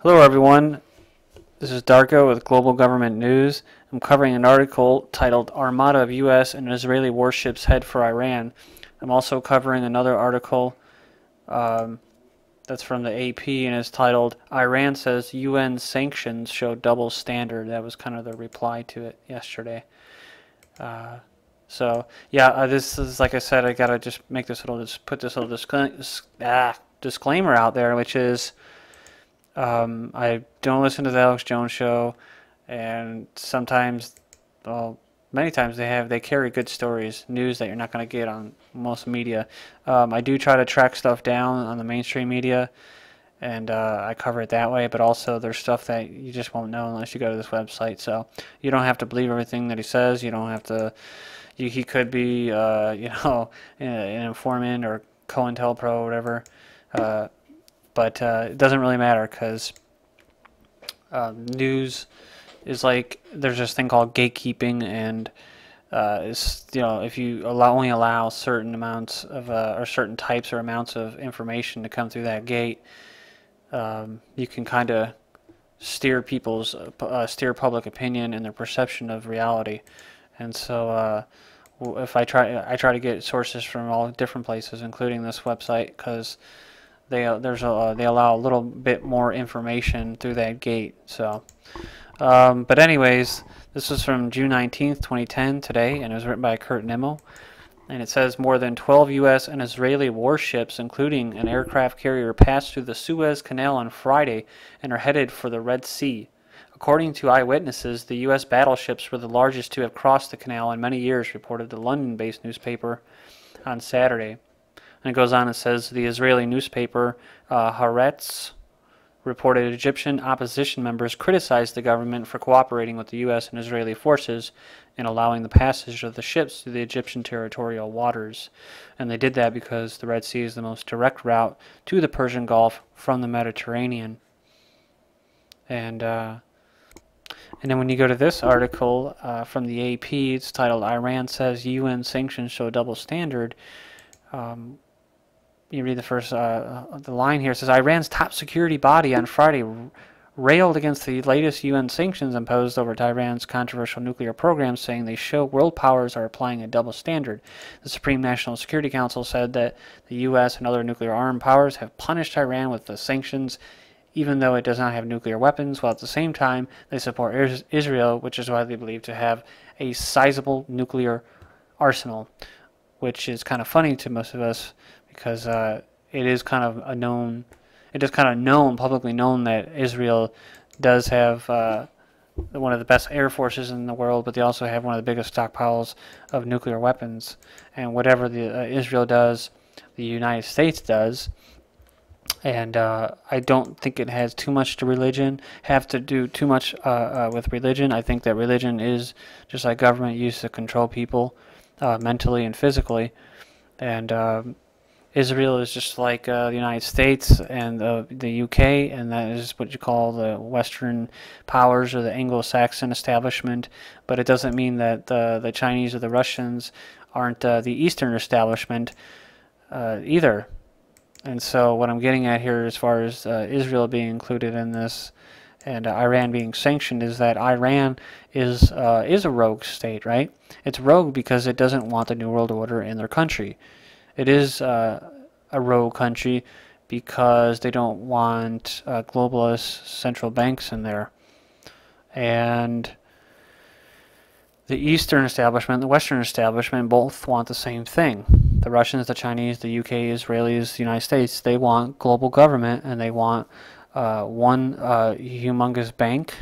Hello everyone, this is Darko with Global Government News. I'm covering an article titled Armada of U.S. and Israeli warships head for Iran. I'm also covering another article that's from the AP and is titled Iran says UN sanctions show double standard. That was kind of the reply to it yesterday. This is, like I said, I gotta just make this little, put this little disclaimer out there, which is I don't listen to the Alex Jones show, and sometimes, well, many times they carry good stories, news that you're not going to get on most media. I do try to track stuff down on the mainstream media, and I cover it that way, but also there's stuff that you just won't know unless you go to this website. So you don't have to believe everything that he says. You don't have to. He could be, an informant or COINTELPRO or whatever. But it doesn't really matter because news is like, there's this thing called gatekeeping, and if you only allow certain amounts of or certain types or amounts of information to come through that gate, you can kind of steer public opinion and their perception of reality. And so if I try to get sources from all different places, including this website, because they allow a little bit more information through that gate. So, but anyways, this was from June 19th, 2010, today, and it was written by Kurt Nimmo. And it says more than 12 U.S. and Israeli warships, including an aircraft carrier, passed through the Suez Canal on Friday and are headed for the Red Sea. According to eyewitnesses, the U.S. battleships were the largest to have crossed the canal in many years, reported the London-based newspaper on Saturday. And it goes on and says the Israeli newspaper Haaretz reported Egyptian opposition members criticized the government for cooperating with the U.S. and Israeli forces in allowing the passage of the ships through the Egyptian territorial waters. And they did that because the Red Sea is the most direct route to the Persian Gulf from the Mediterranean. And then when you go to this article from the AP, it's titled Iran says UN sanctions show double standard. You read the first the line here. It says Iran's top security body on Friday railed against the latest UN sanctions imposed over Iran's controversial nuclear program, saying they show world powers are applying a double standard. The Supreme National Security Council said that the U.S. and other nuclear-armed powers have punished Iran with the sanctions, even though it does not have nuclear weapons, while at the same time they support Israel, which is widely believed to have a sizable nuclear arsenal, which is kind of funny to most of us, because it is kind of publicly known that Israel does have one of the best air forces in the world, but they also have one of the biggest stockpiles of nuclear weapons. And whatever Israel does, the United States does. And I don't think it has too much to do too much with religion. I think that religion is just like government used to control people mentally and physically. And Israel is just like the United States and the UK, and that is what you call the Western powers or the Anglo-Saxon establishment. But it doesn't mean that the Chinese or the Russians aren't the Eastern establishment either. And so what I'm getting at here, as far as Israel being included in this and Iran being sanctioned, is that Iran is a rogue state, right? It's rogue because it doesn't want the New World Order in their country. It is a rogue country because they don't want globalist central banks in there. And the Eastern establishment and the Western establishment both want the same thing. The Russians, the Chinese, the UK, Israelis, the United States, they want global government, and they want one humongous bank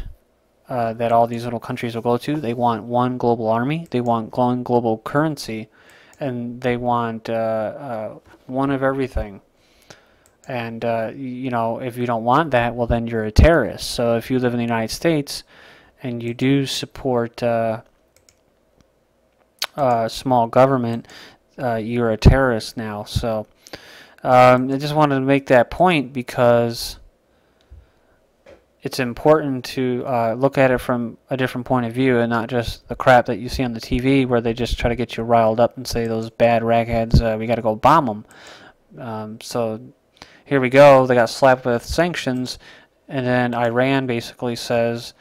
that all these little countries will go to. They want one global army. They want one global currency. And they want one of everything. And, if you don't want that, well, then you're a terrorist. So if you live in the United States and you do support small government, you're a terrorist now. So I just wanted to make that point because it's important to look at it from a different point of view and not just the crap that you see on the TV where they just try to get you riled up and say those bad ragheads, we got to go bomb them. So here we go. They got slapped with sanctions, And then Iran basically says,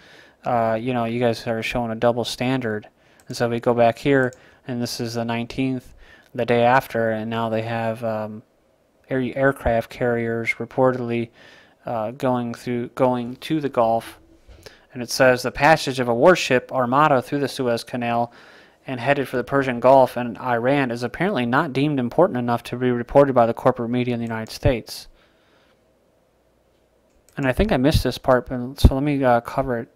you know, you guys are showing a double standard. And so we go back here, and this is the 19th, the day after, and now they have aircraft carriers reportedly going to the Gulf. And it says the passage of a warship Armada through the Suez Canal and headed for the Persian Gulf and Iran is apparently not deemed important enough to be reported by the corporate media in the United States. And I think I missed this part, but so let me cover it.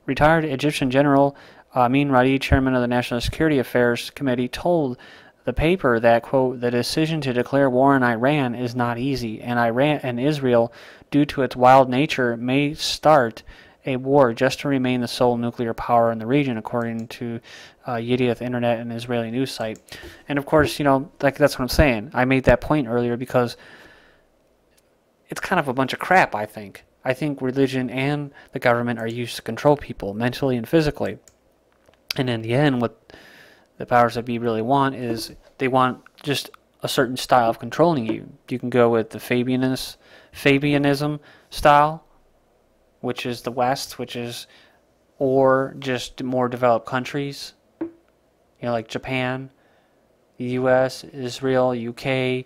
Retired Egyptian General Amin Radi, chairman of the National Security Affairs Committee, told the paper that, quote, the decision to declare war on Iran is not easy, and Iran and Israel, due to its wild nature, may start a war just to remain the sole nuclear power in the region, according to Yedioth Internet, an Israeli news site. And of course, you know, like that's what I'm saying. I made that point earlier because it's kind of a bunch of crap, I think. I think religion and the government are used to control people mentally and physically. And in the end, what the powers that be really want is they want just a certain style of controlling you. You can go with the Fabianism style, which is the West, or just more developed countries, you know, like Japan, the U.S., Israel, UK,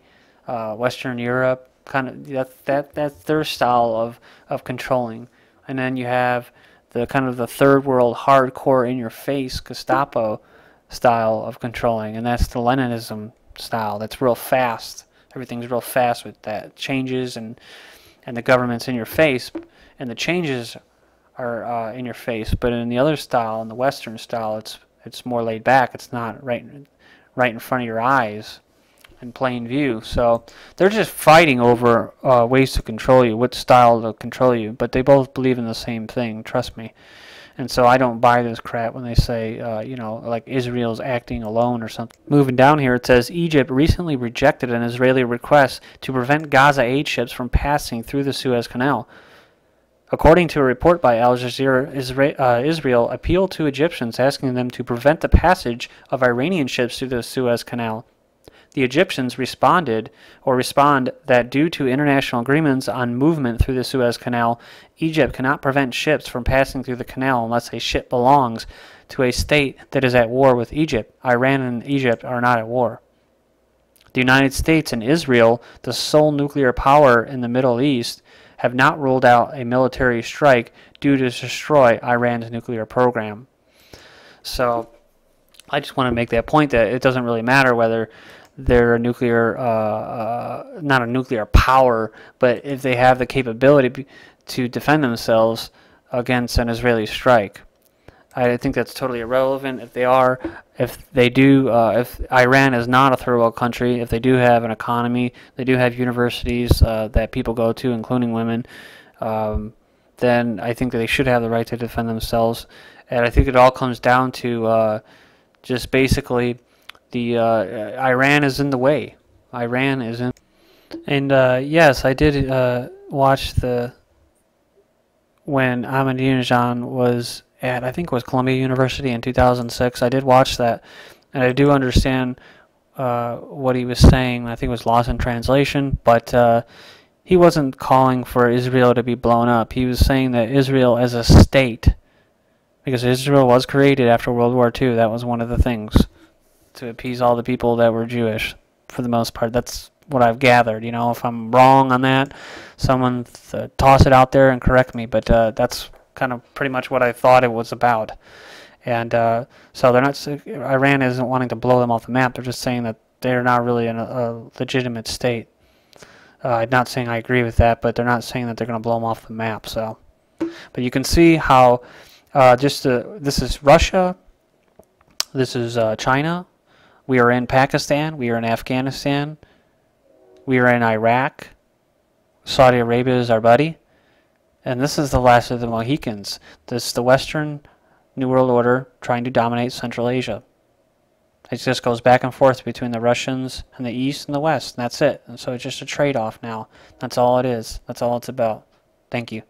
Western Europe. Kind of that's their style of controlling. And then you have the kind of the third world hardcore in your face Gestapo style of controlling, and that's the Leninism style. That's real fast. Everything's real fast with that. Changes and the government's in your face, and the changes are in your face. But in the other style, in the Western style, it's more laid back. It's not right in front of your eyes in plain view. So they're just fighting over ways to control you, what style to control you. But they both believe in the same thing, trust me. And so I don't buy this crap when they say, you know, like Israel's acting alone or something. Moving down here, it says Egypt recently rejected an Israeli request to prevent Gaza aid ships from passing through the Suez Canal. According to a report by Al Jazeera, Israel appealed to Egyptians asking them to prevent the passage of Iranian ships through the Suez Canal. The Egyptians respond that due to international agreements on movement through the Suez Canal, Egypt cannot prevent ships from passing through the canal unless a ship belongs to a state that is at war with Egypt. Iran and Egypt are not at war. The United States and Israel, the sole nuclear power in the Middle East, have not ruled out a military strike due to destroy Iran's nuclear program. So I just want to make that point that it doesn't really matter whether they're a nuclear, not a nuclear power, but if they have the capability to defend themselves against an Israeli strike. I think that's totally irrelevant if they do, if Iran is not a third world country, if they do have an economy, they do have universities that people go to, including women, then I think that they should have the right to defend themselves. And I think it all comes down to just basically Iran is in the way. Iran is in. And yes, I did watch when Ahmadinejad was at, I think it was Columbia University in 2006. I did watch that, and I do understand what he was saying. I think it was lost in translation, but he wasn't calling for Israel to be blown up. He was saying that Israel as a state, because Israel was created after World War II, that was one of the things, to appease all the people that were Jewish, for the most part. That's what I've gathered. You know, if I'm wrong on that, someone toss it out there and correct me, but that's kind of pretty much what I thought it was about. And so they're not, Iran isn't wanting to blow them off the map. They're just saying that they're not really in a legitimate state. I'm not saying I agree with that, but they're not saying that they're going to blow them off the map. So, but you can see how this is Russia, this is China. We are in Pakistan, we are in Afghanistan, we are in Iraq, Saudi Arabia is our buddy, and this is the last of the Mohicans. This is the Western New World Order trying to dominate Central Asia. It just goes back and forth between the Russians and the East and the West, and that's it. And so it's just a trade-off now. That's all it is. That's all it's about. Thank you.